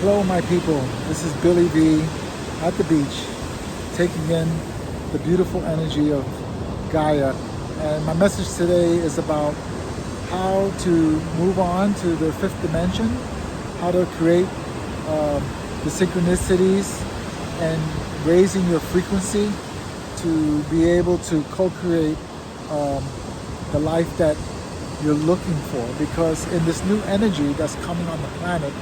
Hello, my people. This is Billy V at the beach, taking in the beautiful energy of Gaia. And my message today is about how to move on to the fifth dimension, how to create the synchronicities and raising your frequency to be able to co-create the life that you're looking for. Because in this new energy that's coming on the planet,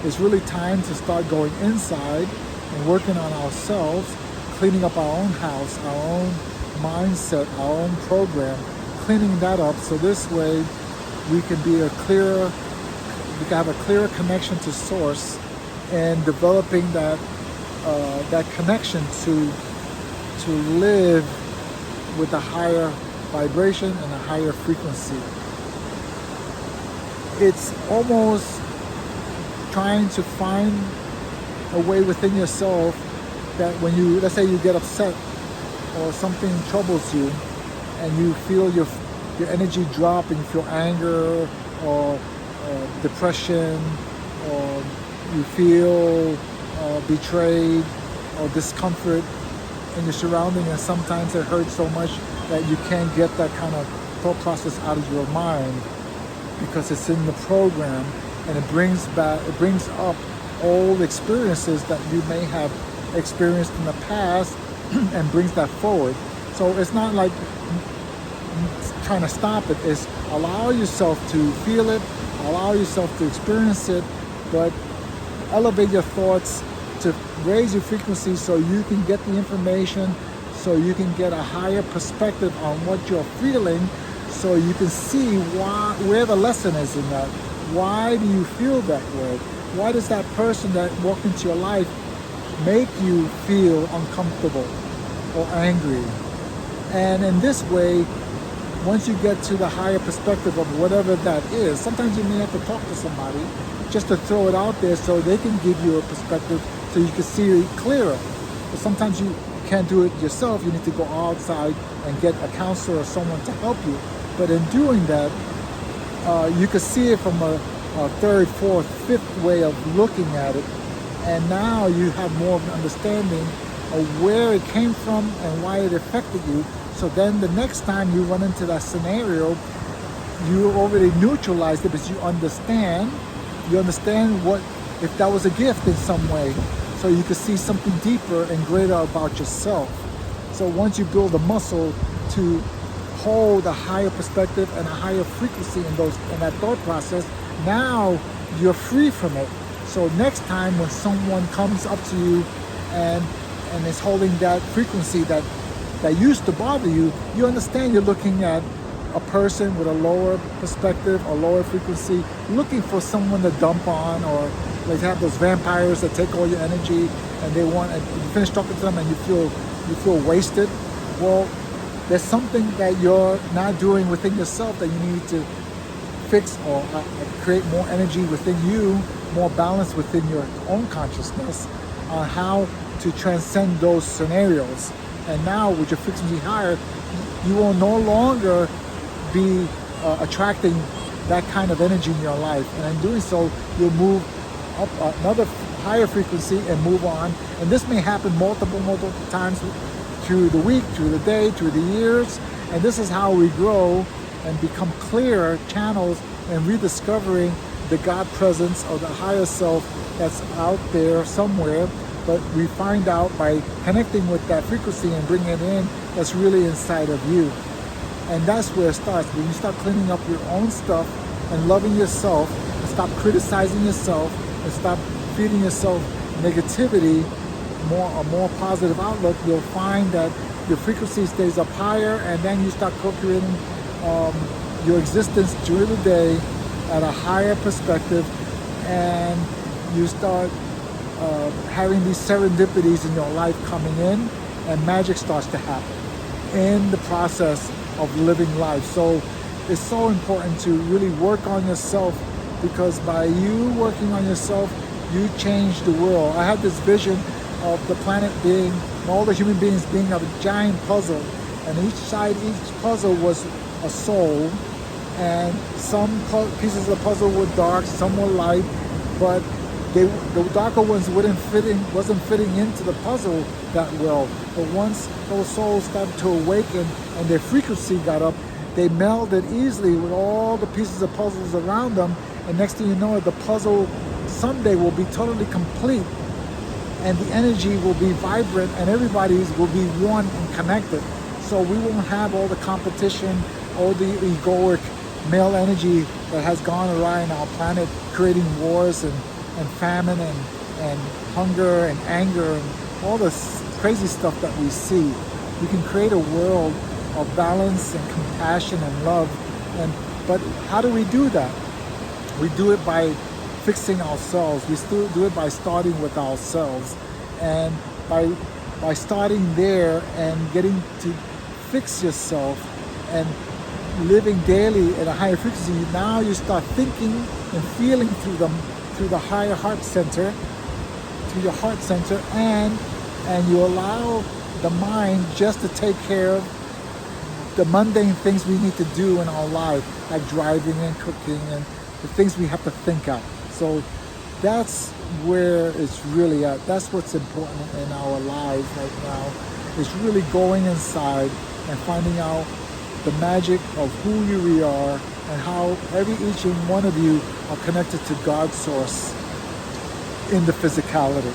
it's really time to start going inside and working on ourselves, cleaning up our own house, our own mindset, our own program, cleaning that up so this way we can have a clearer connection to source and developing that connection to live with a higher vibration and a higher frequency. It's almost trying to find a way within yourself that when you, let's say you get upset or something troubles you and you feel your energy drop and you feel anger or depression, or you feel betrayed or discomfort in your surrounding, and sometimes it hurts so much that you can't get that kind of thought process out of your mind because it's in the program, and it brings up old experiences that you may have experienced in the past and brings that forward. So it's not like trying to stop it, it's allow yourself to feel it, allow yourself to experience it, but elevate your thoughts to raise your frequency so you can get the information, so you can get a higher perspective on what you're feeling, so you can see where the lesson is in that. Why do you feel that way? Why does that person that walked into your life make you feel uncomfortable or angry? And in this way, once you get to the higher perspective of whatever that is, sometimes you may have to talk to somebody just to throw it out there so they can give you a perspective so you can see it clearer. But sometimes you can't do it yourself. You need to go outside and get a counselor or someone to help you. But in doing that, you can see it from a third, fourth, fifth way of looking at it. And now you have more of an understanding of where it came from and why it affected you. So then the next time you run into that scenario, you already neutralized it because you understand what, if that was a gift in some way. So you can see something deeper and greater about yourself. So once you build a muscle to hold a higher perspective and a higher frequency in that thought process, now you're free from it. So next time when someone comes up to you and is holding that frequency that used to bother you, you understand you're looking at a person with a lower perspective, a lower frequency, looking for someone to dump on, or like have those vampires that take all your energy and you finish talking to them and you feel wasted. Well, there's something that you're not doing within yourself that you need to fix or create more energy within you, more balance within your own consciousness on how to transcend those scenarios. And now with your frequency higher, you will no longer be attracting that kind of energy in your life. And in doing so, you'll move up another higher frequency and move on. And this may happen multiple times through the week, through the day, through the years. And this is how we grow and become clearer channels and rediscovering the God presence or the higher self that's out there somewhere. But we find out by connecting with that frequency and bringing it in, that's really inside of you. And that's where it starts. When you start cleaning up your own stuff and loving yourself, and stop criticizing yourself, and stop feeding yourself negativity, a more positive outlook, you'll find that your frequency stays up higher, and then you start co-creating your existence during the day at a higher perspective, and you start having these serendipities in your life coming in, and magic starts to happen in the process of living life. So it's so important to really work on yourself, because by you working on yourself, you change the world. I had this vision of the planet being, all the human beings being a giant puzzle, and each puzzle was a soul, and some pieces of the puzzle were dark, some were light, but the darker ones wasn't fitting into the puzzle that well. But once those souls started to awaken and their frequency got up, they melded easily with all the pieces of puzzles around them. And next thing you know, the puzzle someday will be totally complete, and the energy will be vibrant, and everybody's will be one and connected. So we won't have all the competition, all the egoic male energy that has gone awry on our planet, creating wars and famine and hunger and anger and all this crazy stuff that we see. We can create a world of balance and compassion and love. But how do we do that? We do it by fixing ourselves. We still do it by starting with ourselves, and by starting there and getting to fix yourself and living daily at a higher frequency. Now you start thinking and feeling through the higher heart center, through your heart center, and you allow the mind just to take care of the mundane things we need to do in our life, like driving and cooking and the things we have to think out. So that's where it's really at. That's what's important in our lives right now. It's really going inside and finding out the magic of who you really are and how each and one of you are connected to God's source in the physicality.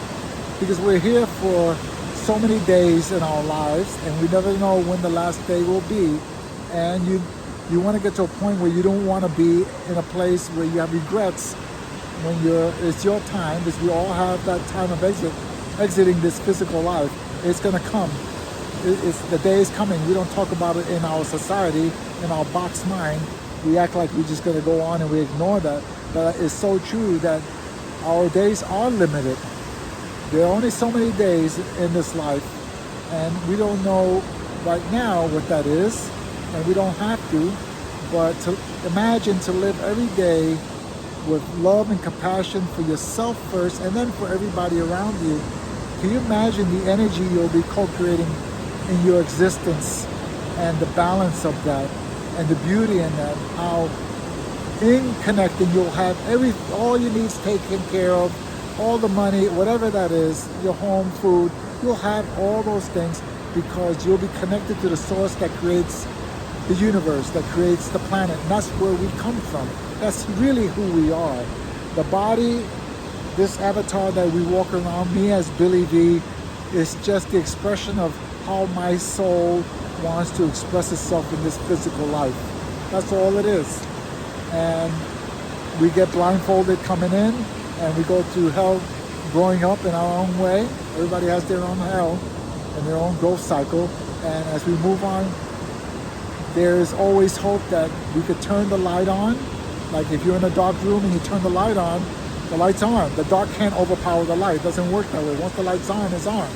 Because we're here for so many days in our lives, and we never know when the last day will be. And you want to get to a point where you don't want to be in a place where you have regrets when it's your time, because we all have that time of exiting this physical life. It's going to come. The day is coming. We don't talk about it in our society, in our box mind. We act like we're just going to go on and we ignore that. But it's so true that our days are limited. There are only so many days in this life, and we don't know right now what that is, and we don't have to. But to imagine to live every day with love and compassion for yourself first, and then for everybody around you. Can you imagine the energy you'll be co-creating in your existence, and the balance of that, and the beauty in that? How in connecting you'll have all your needs taken care of, all the money, whatever that is, your home, food, you'll have all those things because you'll be connected to the source that creates the universe, that creates the planet. And that's where we come from. That's really who we are. The body, this avatar that we walk around, me as Billy V, is just the expression of how my soul wants to express itself in this physical life. That's all it is. And we get blindfolded coming in, and we go through hell growing up in our own way. Everybody has their own hell and their own growth cycle. And as we move on, there is always hope that we could turn the light on. Like if you're in a dark room and you turn the light on, the light's on. The dark can't overpower the light. It doesn't work that way. Once the light's on, it's on.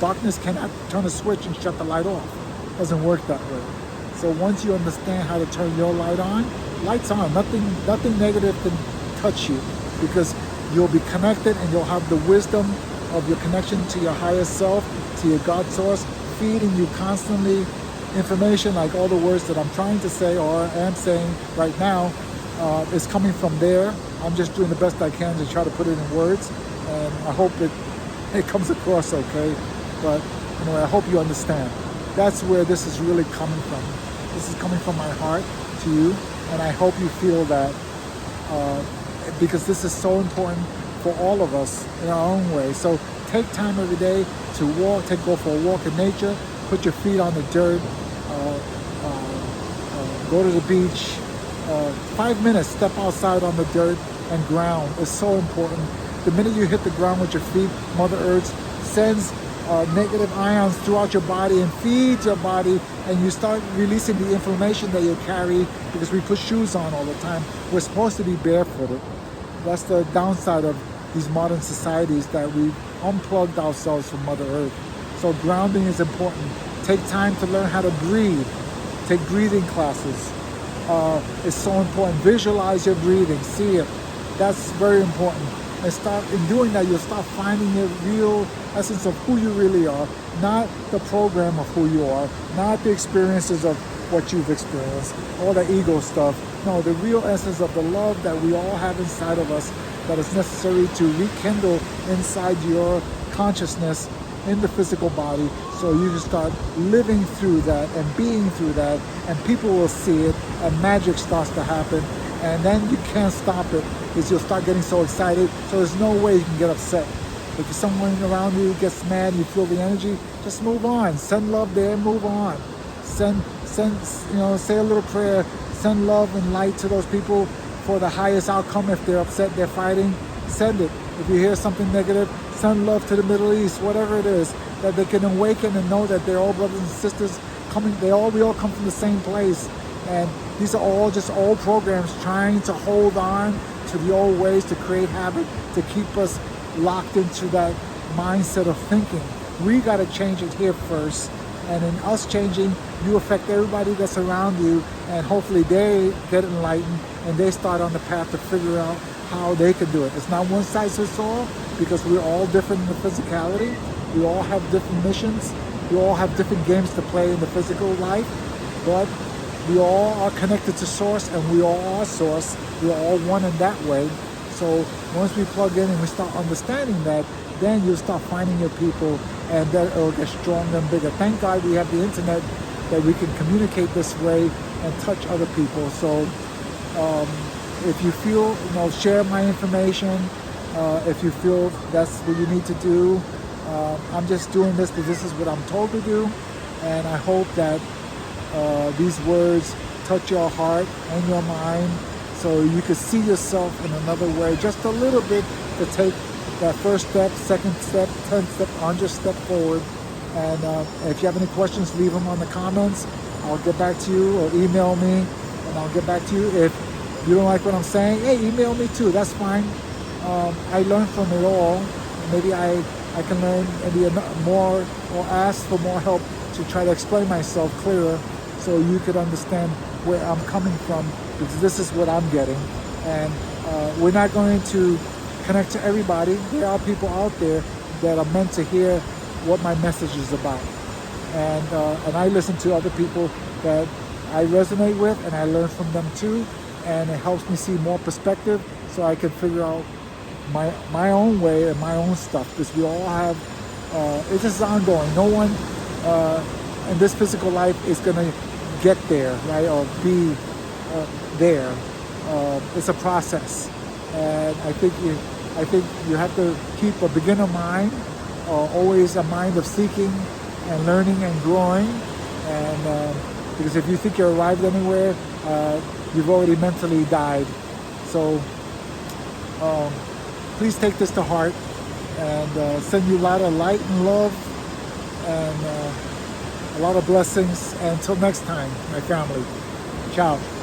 Darkness cannot turn a switch and shut the light off. It doesn't work that way. So once you understand how to turn your light on, light's on. Nothing negative can touch you, because you'll be connected and you'll have the wisdom of your connection to your higher self, to your God source, feeding you constantly information, like all the words that I'm trying to say or am saying right now is coming from there. I'm just doing the best I can to try to put it in words, and I hope it comes across okay. But anyway, I hope you understand. That's where this is really coming from. This is coming from my heart to you, and I hope you feel that because this is so important for all of us in our own way. So take time every day to walk, go for a walk in nature, put your feet on the dirt, go to the beach, 5 minutes, step outside on the dirt and ground. It's so important. The minute you hit the ground with your feet, Mother Earth sends negative ions throughout your body and feeds your body, and you start releasing the inflammation that you carry, because we put shoes on all the time. We're supposed to be barefooted. That's the downside of these modern societies, that we've unplugged ourselves from Mother Earth. So grounding is important. Take time to learn how to breathe. Take breathing classes. It's so important. Visualize your breathing. See it. That's very important. And in doing that, you'll start finding the real essence of who you really are, not the program of who you are, not the experiences of what you've experienced, all the ego stuff. No, the real essence of the love that we all have inside of us, that is necessary to rekindle inside your consciousness in the physical body, so you can start living through that and being through that, and people will see it, and magic starts to happen, and then you can't stop it because you'll start getting so excited, so there's no way you can get upset. If someone around you gets mad and you feel the energy, just move on. Send love there, move on. Send, say a little prayer, send love and light to those people for the highest outcome. If they're upset, they're fighting, send it. If you hear something negative, send love to the Middle East, whatever it is, that they can awaken and know that they're all brothers and sisters coming, we all come from the same place. And these are all just old programs trying to hold on to the old ways, to create habit, to keep us locked into that mindset of thinking. We got to change it here first. And in us changing, you affect everybody that's around you, and hopefully they get enlightened and they start on the path to figure out how they can do it. It's not one size fits all, because we're all different in the physicality. We all have different missions. We all have different games to play in the physical life, but we all are connected to Source, and we all are Source. We are all one in that way. So once we plug in and we start understanding that, then you'll start finding your people, and then it'll get stronger and bigger. Thank God we have the internet that we can communicate this way and touch other people. So if you feel, share my information. If you feel that's what you need to do, I'm just doing this because this is what I'm told to do, and I hope that these words touch your heart and your mind, so you can see yourself in another way, just a little bit, to take that first step, second step, 10th step, 100th step forward. And if you have any questions, leave them on the comments. I'll get back to you, or email me, and I'll get back to you. If you don't like what I'm saying, hey, email me too, that's fine. I learn from it all. Maybe I can learn maybe more, or ask for more help to try to explain myself clearer, so you could understand where I'm coming from, because this is what I'm getting. And we're not going to connect to everybody. There are people out there that are meant to hear what my message is about. And I listen to other people that I resonate with, and I learn from them too. And it helps me see more perspective, so I can figure out my own way and my own stuff, because we all have, it's just ongoing. No one in this physical life is going to get there, right, or be there. It's a process, and I think you have to keep a beginner mind, always a mind of seeking and learning and growing, and because if you think you're arrived anywhere, you've already mentally died. So please take this to heart, and send you a lot of light and love, and a lot of blessings. And until next time, my family, ciao.